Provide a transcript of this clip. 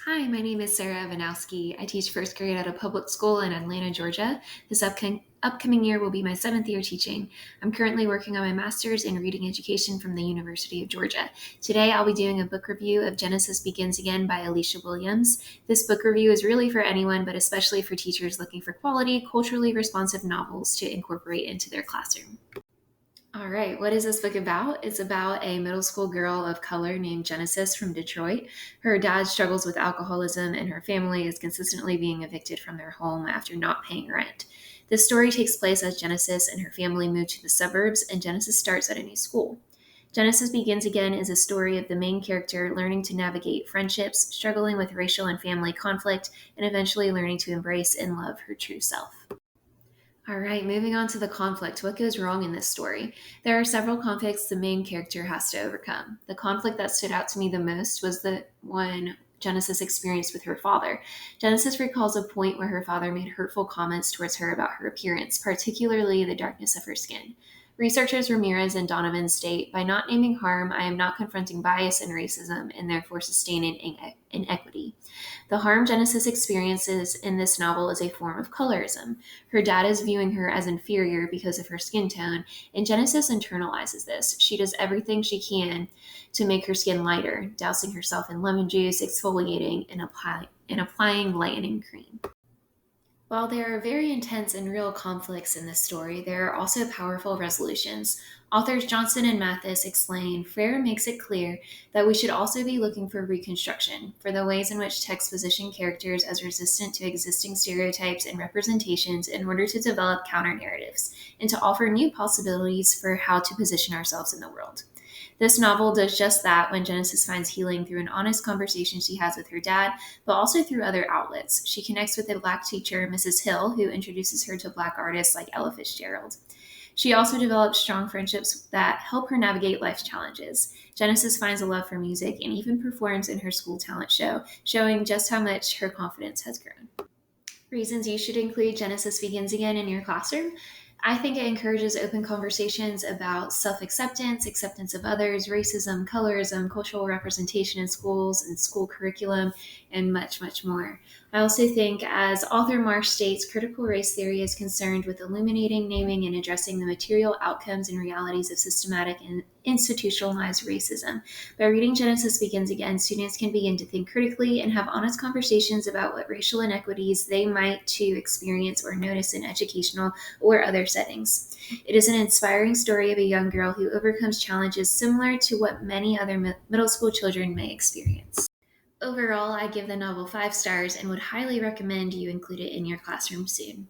Hi, my name is Sarah Ivanowski. I teach first grade at a public school in Atlanta, Georgia. This upcoming year will be my seventh year teaching. I'm currently working on my master's in reading education from the University of Georgia. Today, I'll be doing a book review of Genesis Begins Again by Alicia Williams. This book review is really for anyone, but especially for teachers looking for quality, culturally responsive novels to incorporate into their classroom. All right, what is this book about? It's about a middle school girl of color named Genesis from Detroit. Her dad struggles with alcoholism, and her family is consistently being evicted from their home after not paying rent. This story takes place as Genesis and her family move to the suburbs, and Genesis starts at a new school. Genesis Begins Again is a story of the main character learning to navigate friendships, struggling with racial and family conflict, and eventually learning to embrace and love her true self. All right, moving on to the conflict. What goes wrong in this story? There are several conflicts the main character has to overcome. The conflict that stood out to me the most was the one Genesis experienced with her father. Genesis recalls a point where her father made hurtful comments towards her about her appearance, particularly the darkness of her skin. Researchers Ramirez and Donovan state, by not naming harm, I am not confronting bias and racism and therefore sustaining inequity. The harm Genesis experiences in this novel is a form of colorism. Her dad is viewing her as inferior because of her skin tone, and Genesis internalizes this. She does everything she can to make her skin lighter, dousing herself in lemon juice, exfoliating, and applying lightening cream. While there are very intense and real conflicts in this story, there are also powerful resolutions. Authors Johnson and Mathis explain Frere makes it clear that we should also be looking for reconstruction, for the ways in which texts position characters as resistant to existing stereotypes and representations in order to develop counter narratives, and to offer new possibilities for how to position ourselves in the world. This novel does just that when Genesis finds healing through an honest conversation she has with her dad, but also through other outlets. She connects with a Black teacher, Mrs. Hill, who introduces her to Black artists like Ella Fitzgerald. She also develops strong friendships that help her navigate life's challenges. Genesis finds a love for music and even performs in her school talent show, showing just how much her confidence has grown. Reasons you should include Genesis Begins Again in your classroom. I think it encourages open conversations about self acceptance, acceptance of others, racism, colorism, cultural representation in schools and school curriculum, and much, much more. I also think, as author Marsh states, critical race theory is concerned with illuminating, naming, and addressing the material outcomes and realities of systematic and institutionalized racism. By reading Genesis Begins Again, students can begin to think critically and have honest conversations about what racial inequities they might too experience or notice in educational or other settings. It is an inspiring story of a young girl who overcomes challenges similar to what many other middle school children may experience. Overall, I give the novel 5 stars and would highly recommend you include it in your classroom soon.